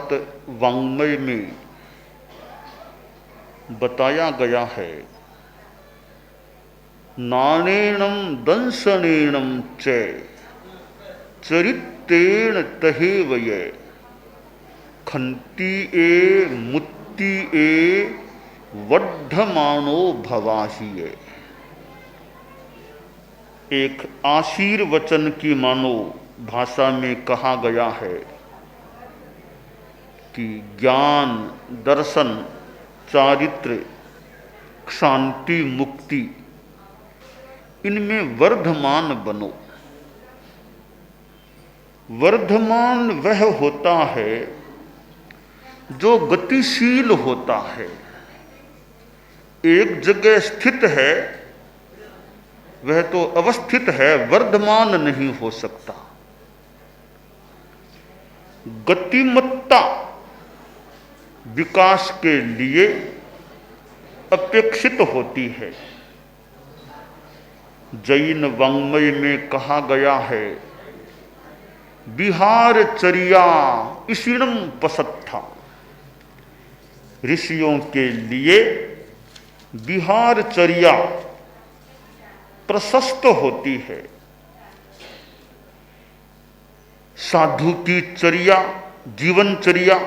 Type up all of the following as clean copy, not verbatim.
भागवत वाङ्मय में बताया गया है, नानेणम दंसनेणम च चरित्रेण तहेव ये खंती ए मुत्ति ए वड्ढमानो भवाहिये। एक आशीर्वचन की मानो भाषा में कहा गया है कि ज्ञान, दर्शन, चारित्र, शांति, मुक्ति, इनमें वर्धमान बनो। वर्धमान वह होता है जो गतिशील होता है, एक जगह स्थित है वह तो अवस्थित है, वर्धमान नहीं हो सकता। गतिमत्ता विकास के लिए अपेक्षित होती है। जैन वाङ्मय में कहा गया है, विहारचर्या ईशिणम पसत्था। ऋषियों के लिए विहारचर्या प्रशस्त होती है। साधु की चर्या, जीवनचर्या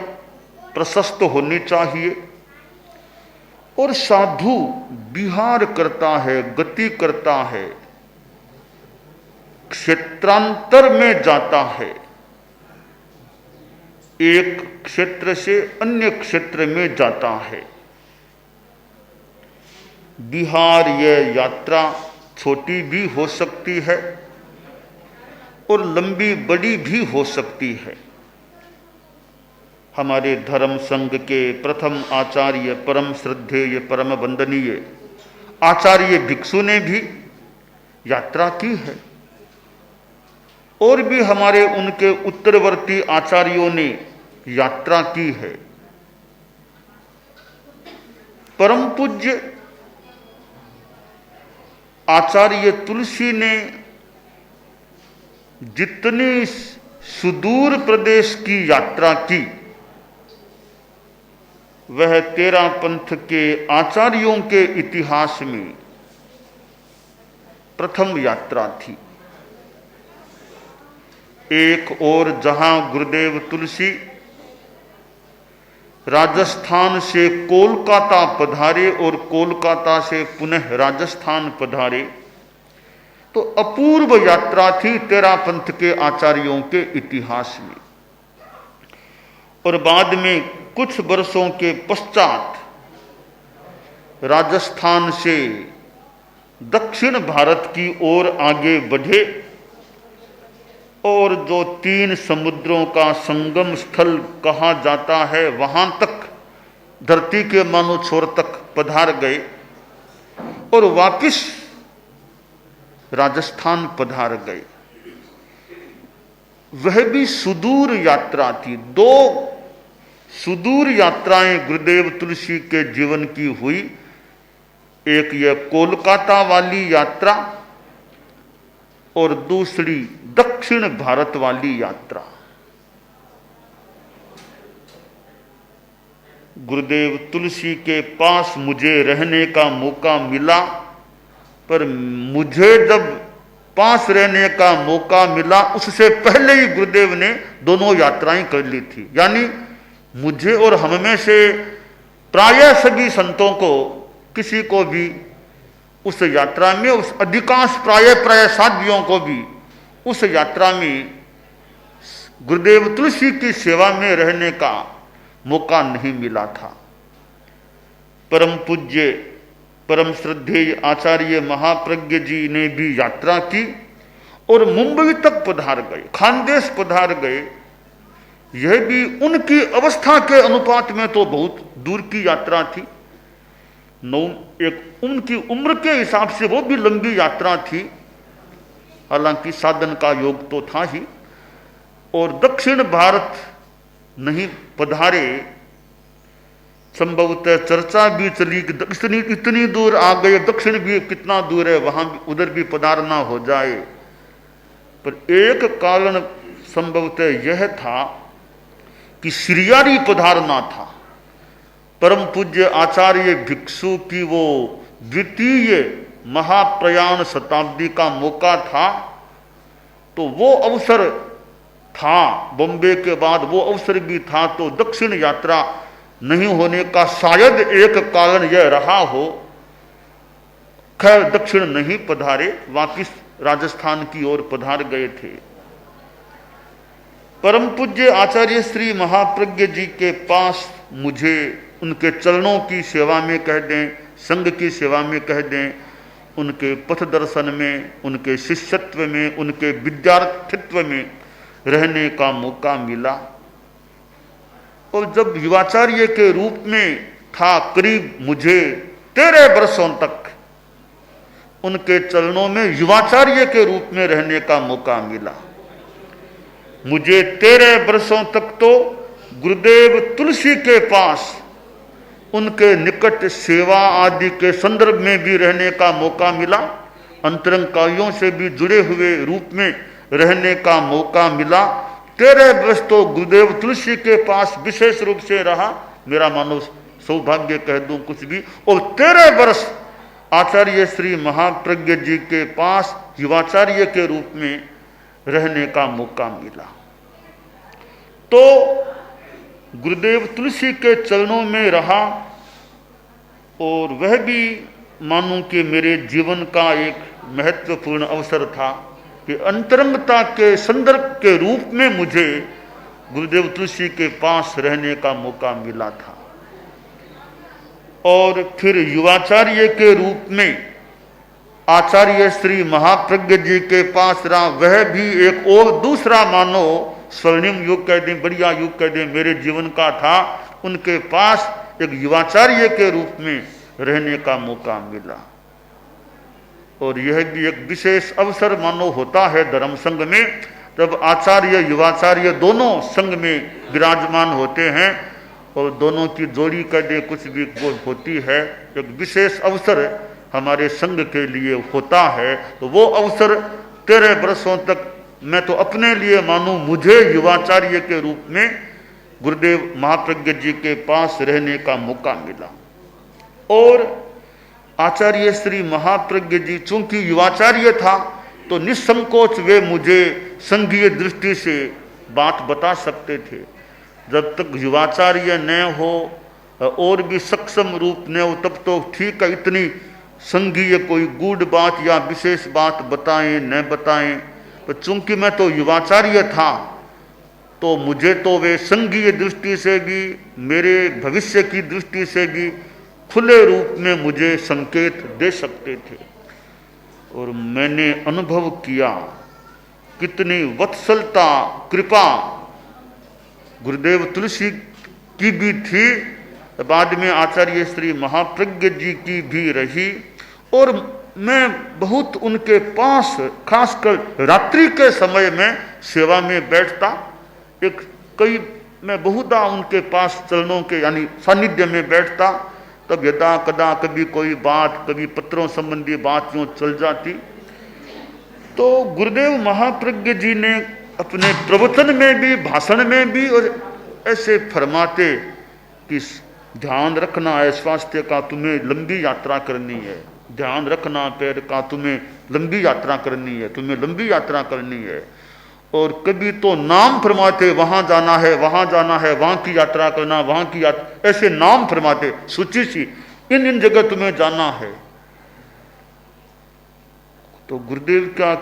प्रशस्त होनी चाहिए। और साधु विहार करता है, गति करता है, क्षेत्रांतर में जाता है, एक क्षेत्र से अन्य क्षेत्र में जाता है। विहार यह यात्रा छोटी भी हो सकती है और लंबी बड़ी भी हो सकती है। हमारे धर्म संघ के प्रथम आचार्य, परम श्रद्धेय, परम वंदनीय आचार्य भिक्षु ने भी यात्रा की है, और भी हमारे उनके उत्तरवर्ती आचार्यों ने यात्रा की है। परम पूज्य आचार्य तुलसी ने जितनी सुदूर प्रदेश की यात्रा की, वह 13 पंथ के आचार्यों के इतिहास में प्रथम यात्रा थी। एक और जहां गुरुदेव तुलसी राजस्थान से कोलकाता पधारे और कोलकाता से पुनः राजस्थान पधारे, तो अपूर्व यात्रा थी 13 पंथ के आचार्यों के इतिहास में। और बाद में कुछ वर्षों के पश्चात राजस्थान से दक्षिण भारत की ओर आगे बढ़े और जो 3 समुद्रों का संगम स्थल कहा जाता है, वहां तक, धरती के मानो छोर तक पधार गए और वापिस राजस्थान पधार गए। वह भी सुदूर यात्रा थी। 2 सुदूर यात्राएं गुरुदेव तुलसी के जीवन की हुई। एक यह कोलकाता वाली यात्रा और दूसरी दक्षिण भारत वाली यात्रा। गुरुदेव तुलसी के पास मुझे रहने का मौका मिला, पर मुझे जब पास रहने का मौका मिला उससे पहले ही गुरुदेव ने दोनों यात्राएं कर ली थी। यानी मुझे और हम में से प्रायः सभी संतों को, किसी को भी उस यात्रा में, उस अधिकांश प्राय साध्वियों को भी उस यात्रा में गुरुदेव तुलसी की सेवा में रहने का मौका नहीं मिला था। परम पूज्य, परम श्रद्धेय आचार्य महाप्रज्ञ जी ने भी यात्रा की और मुंबई तक पधार गए, खानदेश पधार गए। यह भी उनकी अवस्था के अनुपात में तो बहुत दूर की यात्रा थी। एक उनकी उम्र के हिसाब से वो भी लंबी यात्रा थी, हालांकि साधन का योग तो था ही। और दक्षिण भारत नहीं पधारे, संभवतः चर्चा भी चली कि इतनी दूर आ गए, दक्षिण भी कितना दूर है, वहां उधर भी पधारना हो जाए। पर एक कारण संभवतः यह था कि श्रीयारी पधारना था। परम पूज्य आचार्य भिक्षु की वो द्वितीय महाप्रयाण शताब्दी का मौका था, तो वो अवसर था, बॉम्बे के बाद वो अवसर भी था, तो दक्षिण यात्रा नहीं होने का शायद एक कारण यह रहा हो। खैर दक्षिण नहीं पधारे, वापिस राजस्थान की ओर पधार गए थे। परम पूज्य आचार्य श्री महाप्रज्ञ जी के पास मुझे उनके चरणों की सेवा में कह दें, संघ की सेवा में कह दें, उनके पथ दर्शन में, उनके शिष्यत्व में, उनके विद्यार्थित्व में रहने का मौका मिला। और जब युवाचार्य के रूप में था, करीब मुझे 13 वर्षों तक उनके चरणों में युवाचार्य के रूप में रहने का मौका मिला। मुझे 13 वर्षों तक तो गुरुदेव तुलसी के पास उनके निकट सेवा आदि के संदर्भ में भी रहने का मौका मिला, अंतरंग कार्यों से भी जुड़े हुए रूप में रहने का मौका मिला। 13 वर्ष तो गुरुदेव तुलसी के पास विशेष रूप से रहा, मेरा मानो सौभाग्य कह दूं कुछ भी। और 13 वर्ष आचार्य श्री महाप्रज्ञ जी के पास युवाचार्य के रूप में रहने का मौका मिला। तो गुरुदेव तुलसी के चरणों में रहा, और वह भी मानूं कि मेरे जीवन का एक महत्वपूर्ण अवसर था कि अंतरंगता के संदर्भ के रूप में मुझे गुरुदेव तुलसी के पास रहने का मौका मिला था। और फिर युवाचार्य के रूप में आचार्य श्री महाप्रज्ञ जी के पास रहा, वह भी एक और दूसरा मानो स्वर्णिम युग कह दें, बढ़िया युग कह दें, मेरे जीवन का था। उनके पास एक युवाचार्य के रूप में रहने का मौका मिला। और यह भी एक विशेष अवसर मानो होता है धर्म संघ में, जब आचार्य युवाचार्य दोनों संघ में विराजमान होते हैं और दोनों की जोड़ी कर दे कुछ भी होती है, एक विशेष अवसर हमारे संघ के लिए होता है। तो वो अवसर 13 वर्षों तक मैं तो अपने लिए मानूं, मुझे युवाचार्य के रूप में गुरुदेव महाप्रज्ञ जी के पास रहने का मौका मिला। और आचार्य श्री महाप्रज्ञ जी चूंकि युवाचार्य था, तो निसंकोच वे मुझे संघीय दृष्टि से बात बता सकते थे। जब तक युवाचार्य न हो और भी सक्षम रूप न हो, तब तो ठीक है, इतनी संघीय कोई गूढ़ बात या विशेष बात बताएं न बताएं, पर चूंकि मैं तो युवाचार्य था, तो मुझे तो वे संघीय दृष्टि से भी, मेरे भविष्य की दृष्टि से भी खुले रूप में मुझे संकेत दे सकते थे। और मैंने अनुभव किया कितनी वत्सलता, कृपा गुरुदेव तुलसी की भी थी, बाद में आचार्य श्री महाप्रज्ञ जी की भी रही। और मैं बहुत उनके पास, खासकर रात्रि के समय में सेवा में बैठता, मैं बहुधा उनके पास चरणों के यानी सानिध्य में बैठता। तब यदा कदा कभी कोई बात, कभी पत्रों संबंधी बात यूँ चल जाती, तो गुरुदेव महाप्रज्ञ जी ने अपने प्रवचन में भी, भाषण में भी और ऐसे फरमाते कि ध्यान रखना है स्वास्थ्य का, तुम्हें लंबी यात्रा करनी है, ध्यान रखना पैर का, तुम्हें लंबी यात्रा करनी है, तुम्हें लंबी यात्रा करनी है। और कभी तो नाम फरमाते, वहां जाना है, वहां जाना है, वहां की यात्रा करना, वहां की यात्रा, ऐसे नाम फरमाते, सूची सी, इन जगह तुम्हें जाना है। तो गुरुदेव का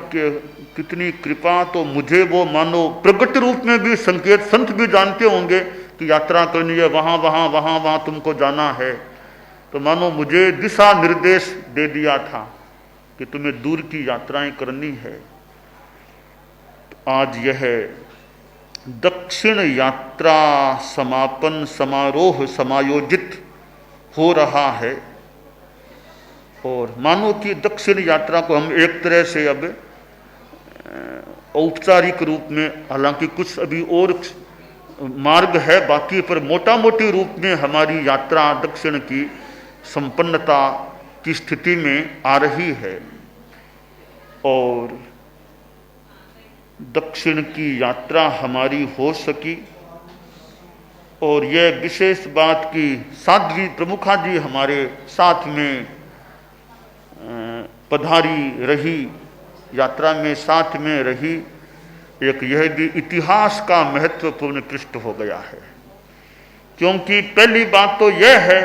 कितनी कृपा, तो मुझे वो मानो प्रकट रूप में भी संकेत, संत भी जानते होंगे कि यात्रा करनी है, वहां वहां वहां वहां तुमको जाना है, तो मानो मुझे दिशा निर्देश दे दिया था कि तुम्हें दूर की यात्राएं करनी है। तो आज यह दक्षिण यात्रा समापन समारोह समायोजित हो रहा है, और मानो कि दक्षिण यात्रा को हम एक तरह से अब औपचारिक रूप में, हालांकि कुछ अभी और मार्ग है बाकी, पर मोटा मोटी रूप में हमारी यात्रा दक्षिण की संपन्नता की स्थिति में आ रही है। और दक्षिण की यात्रा हमारी हो सकी, और यह विशेष बात की साध्वी प्रमुखा जी हमारे साथ में पधारी रही, यात्रा में साथ में रही, एक यह भी इतिहास का महत्वपूर्ण पृष्ठ हो गया है। क्योंकि पहली बात तो यह है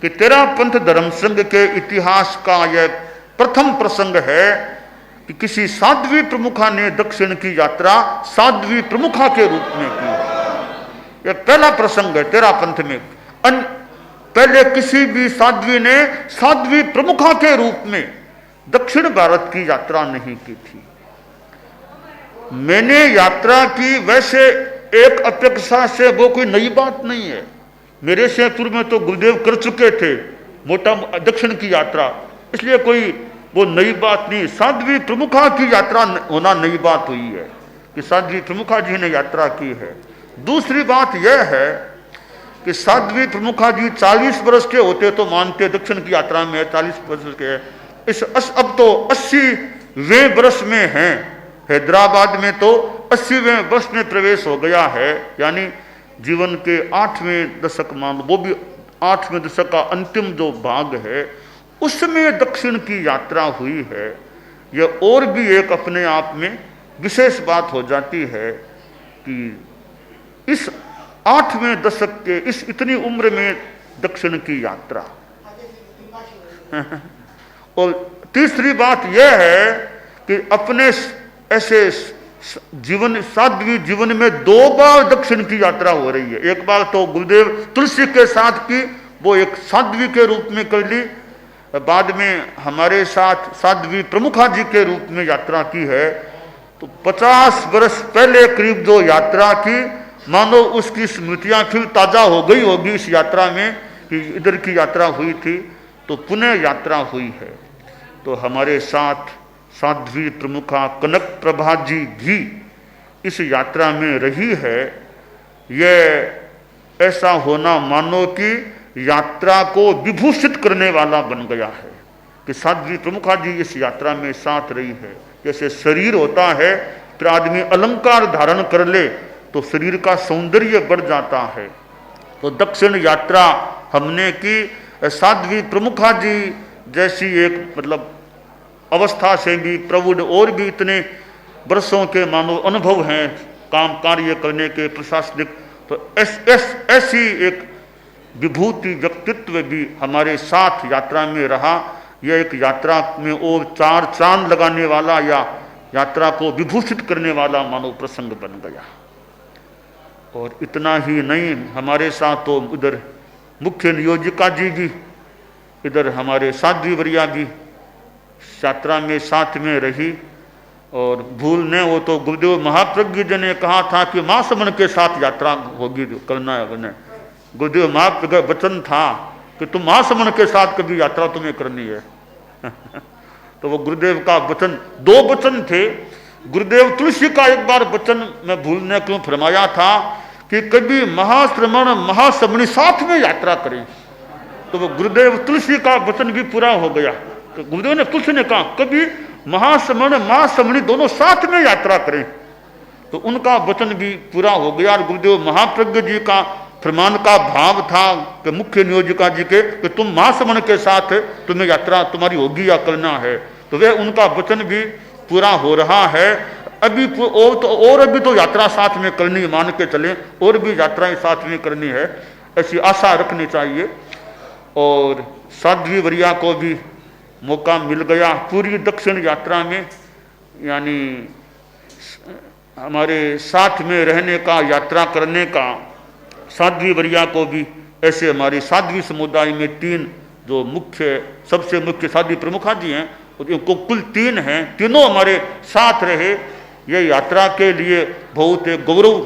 कि तेरा पंथ धर्म संघ के इतिहास का यह प्रथम प्रसंग है कि किसी साध्वी प्रमुखा ने दक्षिण की यात्रा साध्वी प्रमुखा के रूप में की। यह पहला प्रसंग है तेरा पंथ में। पहले किसी भी साध्वी ने साध्वी प्रमुखा के रूप में दक्षिण भारत की यात्रा नहीं की थी। मैंने यात्रा की, वैसे एक अपेक्षा से वो कोई नई बात नहीं है। मेरे से पूर्व में तो गुरुदेव कर चुके थे मोटा दक्षिण की यात्रा, इसलिए कोई वो नई बात नहीं। साध्वी प्रमुखा की यात्रा होना नई बात हुई है कि साध्वी प्रमुखा जी ने यात्रा की है। दूसरी बात यह है कि साध्वी प्रमुखा जी 40 वर्ष के होते तो मानते दक्षिण की यात्रा में 40 वर्ष के, अब तो 80वें वर्ष में हैं। हैदराबाद में तो 80वें वर्ष में प्रवेश हो गया है, यानी जीवन के 8वें दशक मान, वो भी 8वें दशक का अंतिम जो भाग है उसमें दक्षिण की यात्रा हुई है। यह और भी एक अपने आप में विशेष बात हो जाती है कि इस 8वें दशक के इस इतनी उम्र में दक्षिण की यात्रा। और तीसरी बात यह है कि अपने ऐसे जीवन, साध्वी जीवन में 2 बार दक्षिण की यात्रा हो रही है। एक बार तो गुरुदेव तुलसी के साथ की, वो एक साध्वी के रूप में कर ली, बाद में हमारे साथ साध्वी प्रमुखा जी के रूप में यात्रा की है। तो 50 वर्ष पहले करीब जो यात्रा की, मानो उसकी स्मृतियां फिर ताजा हो गई होगी इस यात्रा में कि इधर की यात्रा हुई थी, तो पुनः यात्रा हुई है। तो हमारे साथ साध्वी प्रमुखा कनक प्रभा जी भी इस यात्रा में रही है। यह ऐसा होना मानो कि यात्रा को विभूषित करने वाला बन गया है कि साध्वी प्रमुखा जी इस यात्रा में साथ रही है। जैसे शरीर होता है, फिर आदमी अलंकार धारण कर ले तो शरीर का सौंदर्य बढ़ जाता है। तो दक्षिण यात्रा हमने की, साध्वी प्रमुखा जी जैसी एक मतलब अवस्था से भी प्रौढ़ और भी इतने वर्षों के मानो अनुभव हैं काम कार्य करने के, प्रशासनिक, तो ऐसी एक विभूति व्यक्तित्व भी हमारे साथ यात्रा में रहा। यह एक यात्रा में और 4 चांद लगाने वाला या यात्रा को विभूषित करने वाला मानो प्रसंग बन गया। और इतना ही नहीं, हमारे साथ तो इधर मुख्य नियोजिका जी भी, इधर हमारे साध्वी वरिया भी यात्रा में साथ में रही। और भूल ने वो तो गुरुदेव महाप्रज्ञ जी ने कहा था कि माँ समन के साथ यात्रा होगी, करना है। गुरुदेव महाप्रज्ञ वचन था कि तुम माँ समन के साथ कभी यात्रा तुम्हें करनी है। तो वो गुरुदेव का वचन, 2 वचन थे। गुरुदेव तुलसी का एक बार वचन मैं भूलने क्यों फरमाया था कि कभी महाश्रमण महासमणी साथ में यात्रा करें, तो वो गुरुदेव तुलसी का वचन भी पूरा हो गया। तो गुरुदेव ने तुलसी ने कहा कभी महासमण महासमणी दोनों साथ में यात्रा करें, तो उनका वचन भी पूरा हो गया। और गुरुदेव महाप्रज्ञ जी का फरमान का भाव था कि मुख्य नियोजिका जी के कि तुम महासमण के साथ तुम्हें यात्रा तुम्हारी होगी या करना है, तो वह उनका वचन भी पूरा हो रहा है। अभी अभी तो यात्रा साथ में करनी, मान के चलें और भी यात्राएं साथ में करनी है, ऐसी आशा रखनी चाहिए। और साध्वी वरिया को भी मौका मिल गया पूरी दक्षिण यात्रा में, यानी हमारे साथ में रहने का, यात्रा करने का। साध्वी वरिया को भी ऐसे हमारे साध्वी समुदाय में 3 जो मुख्य, सबसे मुख्य साध्वी प्रमुखा जी हैं, उनको कुल 3 हैं, तीनों हमारे साथ रहे। यह यात्रा के लिए बहुत एक गौरव,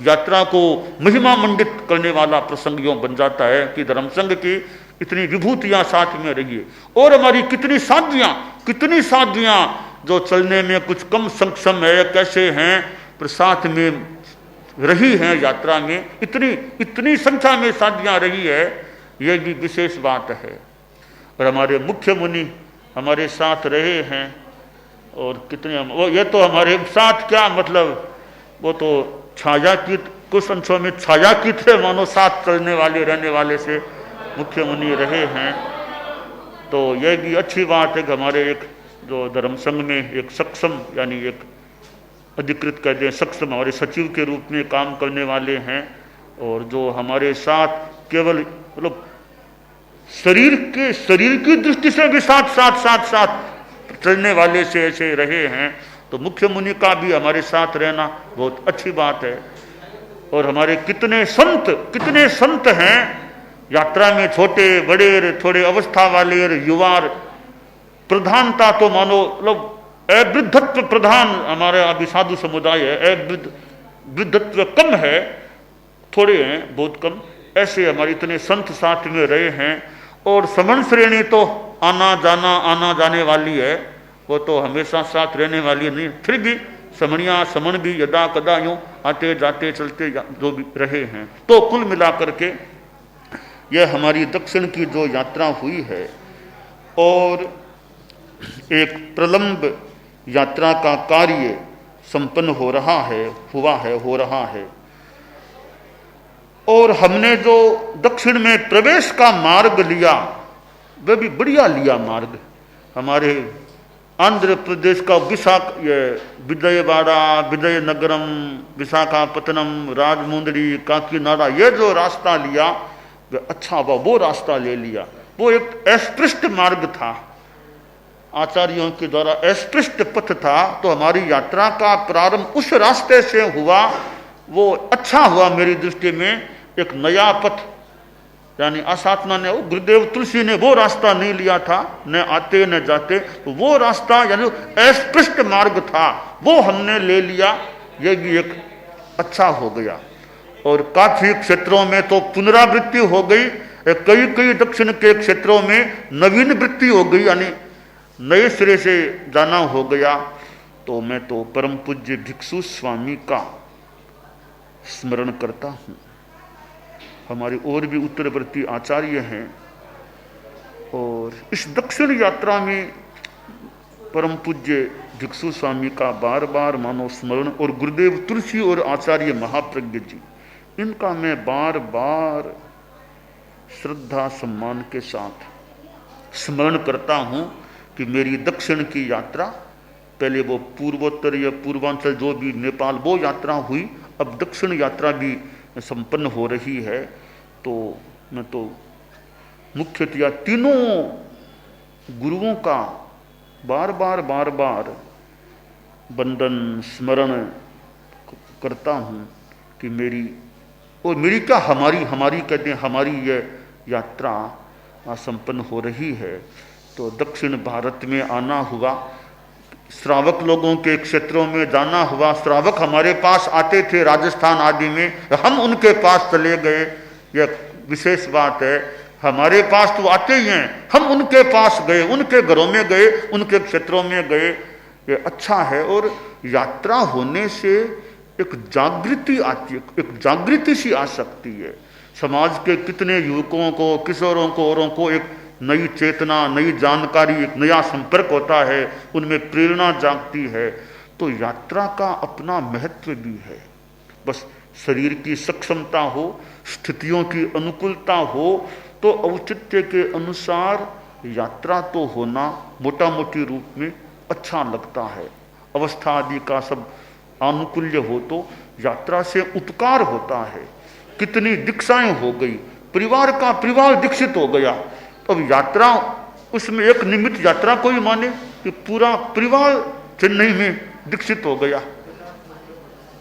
यात्रा को महिमा मंडित करने वाला प्रसंग यूं बन जाता है कि धर्म संघ की इतनी विभूतियां साथ में रही है। और हमारी कितनी साध्वियां जो चलने में कुछ कम सक्षम है, कैसे हैं, पर साथ में रही हैं यात्रा में, इतनी संख्या में साध्वियां रही है, यह भी विशेष बात है। और हमारे मुख्य मुनि हमारे साथ रहे हैं। और कितने वो, ये तो हमारे साथ क्या मतलब, वो तो छाया की कुछ अंशों में छाया की थे मानो साथ चलने वाले रहने वाले से मुख्य मुनि रहे हैं। तो यह भी अच्छी बात है कि हमारे एक जो धर्म संघ में एक सक्षम यानी एक अधिकृत कहते हैं सक्षम हमारे सचिव के रूप में काम करने वाले हैं, और जो हमारे साथ केवल मतलब शरीर की दृष्टि से भी साथ साथ साथ साथ चलने वाले से ऐसे रहे हैं। तो मुख्य मुनि का भी हमारे साथ रहना बहुत अच्छी बात है। और हमारे कितने संत हैं यात्रा में, छोटे बड़े थोड़े अवस्था वाले युवा, प्रधानता तो मानो मतलब वृद्धत्व प्रधान हमारे अभी साधु समुदाय है, वृद्धत्व कम है, थोड़े हैं बहुत कम, ऐसे हमारे इतने संत साथ में रहे हैं। और समण श्रेणी तो आना जाने वाली है, वो तो हमेशा साथ रहने वाली नहीं, फिर भी समण भी यदा कदा यूं आते जाते चलते जो भी रहे हैं। तो कुल मिलाकर के यह हमारी दक्षिण की जो यात्रा हुई है और एक प्रलंब यात्रा का कार्य संपन्न हो रहा है। और हमने जो दक्षिण में प्रवेश का मार्ग लिया वह भी बढ़िया लिया मार्ग। हमारे आंध्र प्रदेश का विजयवाड़ा, विजयनगरम, विशाखापत्तनम, राजमुंदरी, काकीनाडा, ये जो रास्ता लिया वह अच्छा हुआ, वो रास्ता ले लिया। वो एक अस्पृष्ट मार्ग था, आचार्यों के द्वारा अस्पृष्ट पथ था। तो हमारी यात्रा का प्रारंभ उस रास्ते से हुआ, वो अच्छा हुआ मेरी दृष्टि में। एक नया पथ यानी आसातना ने, गुरुदेव तुलसी ने वो रास्ता नहीं लिया था, न आते न जाते, तो वो रास्ता यानी अस्पृष्ट मार्ग था, वो हमने ले लिया। ये भी एक अच्छा हो गया। और काफी क्षेत्रों में तो पुनरावृत्ति हो गई, कई दक्षिण के क्षेत्रों में नवीन वृत्ति हो गई, यानी नए सिरे से जाना हो गया। तो मैं तो परम पूज्य भिक्षु स्वामी का स्मरण करता हूँ। हमारे और भी उत्तरवर्ती आचार्य हैं, और इस दक्षिण यात्रा में परम पूज्य भिक्षु स्वामी का बार बार मानो स्मरण, और गुरुदेव तुलसी और आचार्य महाप्रज्ञ जी, इनका मैं बार बार श्रद्धा सम्मान के साथ स्मरण करता हूँ कि मेरी दक्षिण की यात्रा, पहले वो पूर्वोत्तर या पूर्वांचल जो भी नेपाल वो यात्रा हुई, अब दक्षिण यात्रा भी संपन्न हो रही है। तो मैं तो मुख्यतया तीनों गुरुओं का बार बार वंदन स्मरण करता हूँ कि मेरी क्या हमारी कहते हैं, हमारी यह यात्रा संपन्न हो रही है। तो दक्षिण भारत में आना हुआ, श्रावक लोगों के क्षेत्रों में जाना हुआ। श्रावक हमारे पास आते थे राजस्थान आदि में, हम उनके पास चले गए, यह विशेष बात है। हमारे पास तो आते ही हैं, हम उनके पास गए, उनके घरों में गए, उनके क्षेत्रों में गए, ये अच्छा है। और यात्रा होने से एक जागृति आती है, एक जागृति सी आ सकती है। समाज के कितने युवकों को, किशोरों को, औरों को एक नई चेतना, नई जानकारी, एक नया संपर्क होता है, उनमें प्रेरणा जागती है। तो यात्रा का अपना महत्व भी है। बस शरीर की सक्षमता हो, स्थितियों की अनुकूलता हो, तो औचित्य के अनुसार यात्रा तो होना मोटा मोटी रूप में अच्छा लगता है। अवस्था आदि का सब आनुकूल्य हो तो यात्रा से उपकार होता है। कितनी दीक्षाएं हो गई, परिवार दीक्षित हो गया। अब यात्रा, उसमें एक निमित्त यात्रा को ही माने कि पूरा परिवार चेन्नई में दीक्षित हो गया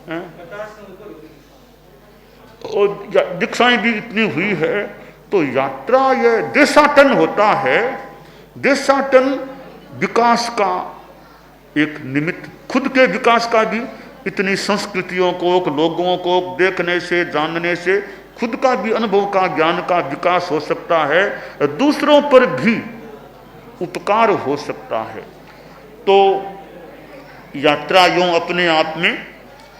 है? और दीक्षाएं भी इतनी हुई है। तो यात्रा यह देशाटन होता है, देशाटन विकास का एक निमित्त, खुद के विकास का भी। इतनी संस्कृतियों को, लोगों को देखने से, जानने से खुद का भी अनुभव का, ज्ञान का विकास हो सकता है, दूसरों पर भी उपकार हो सकता है। तो यात्रा यूं अपने आप में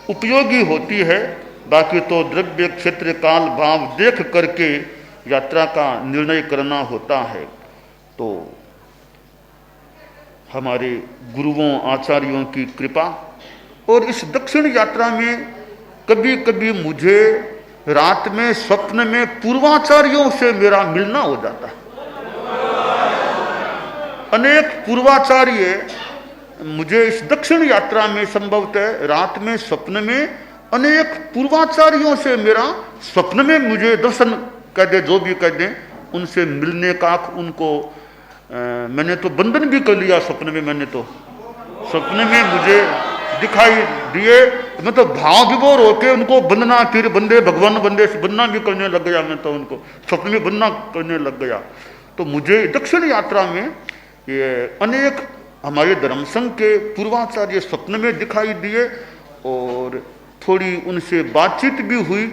उपयोगी होती है। बाकी तो द्रव्य, क्षेत्र, काल, भाव देख करके यात्रा का निर्णय करना होता है। तो हमारे गुरुओं, आचार्यों की कृपा, और इस दक्षिण यात्रा में कभी कभी मुझे रात में स्वप्न में पूर्वाचार्यों से मेरा मिलना हो जाता है। अनेक पूर्वाचार्य मुझे इस दक्षिण यात्रा में संभवतः रात में स्वप्न में अनेक पूर्वाचार्यों से मेरा स्वप्न में मुझे दर्शन कह दे, जो भी कह दे, उनसे मिलने का उनको मैंने तो बंधन भी कर लिया स्वप्न में। मैंने तो स्वप्न में मुझे दिखाई दिए, मैं तो भाव विभोर होके उनको बंधना, फिर बंदे भगवान बंदे से बंधना भी करने लग गया। मैं तो उनको स्वप्न में बंधना करने लग गया। तो मुझे दक्षिण यात्रा में ये अनेक हमारे धर्म संघ के पूर्वाचार्य स्वप्न में दिखाई दिए और थोड़ी उनसे बातचीत भी हुई,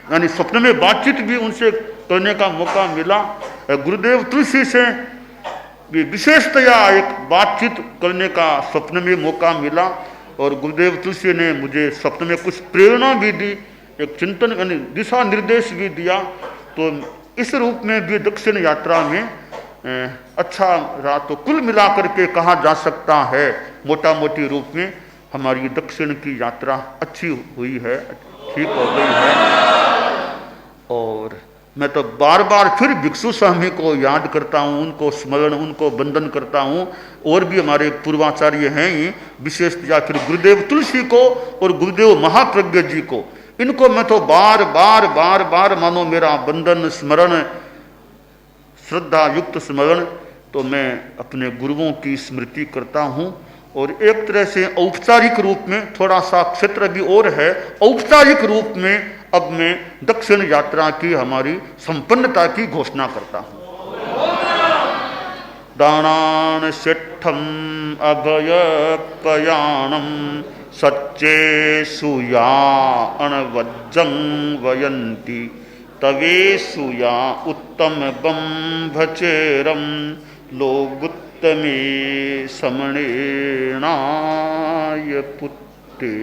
यानी स्वप्न में बातचीत भी उनसे करने का मौका मिला। गुरुदेव तुलसी से भी विशेषतया एक बातचीत करने का स्वप्न में मौका मिला और गुरुदेव तुलसी ने मुझे स्वप्न में कुछ प्रेरणा भी दी, एक चिंतन यानी दिशा निर्देश भी दिया। तो इस रूप में भी दक्षिण यात्रा में अच्छा रहा। तो कुल मिलाकर के कहा जा सकता है मोटा मोटी रूप में हमारी दक्षिण की यात्रा अच्छी हुई है, ठीक हो गई है। और मैं तो बार बार फिर भिक्षु स्वामी को याद करता हूँ, उनको स्मरण, उनको वंदन करता हूँ। और भी हमारे पूर्वाचार्य हैं ही, विशेषतया फिर गुरुदेव तुलसी को और गुरुदेव महाप्रज्ञ जी को, इनको मैं तो बार बार बार बार मानो मेरा वंदन स्मरण, श्रद्धा युक्त स्मरण, तो मैं अपने गुरुओं की स्मृति करता हूँ। और एक तरह से औपचारिक रूप में थोड़ा सा क्षेत्र भी और है, औपचारिक रूप में अब मैं दक्षिण यात्रा की हमारी संपन्नता की घोषणा करता हूँ। दानान सिद्धम अभय पयाणम सच्चे सुया अणवज्जं वयंती तवे सुया उत्तम बंभचेरम लोगुत्तमे समणेनाय पुत्ते।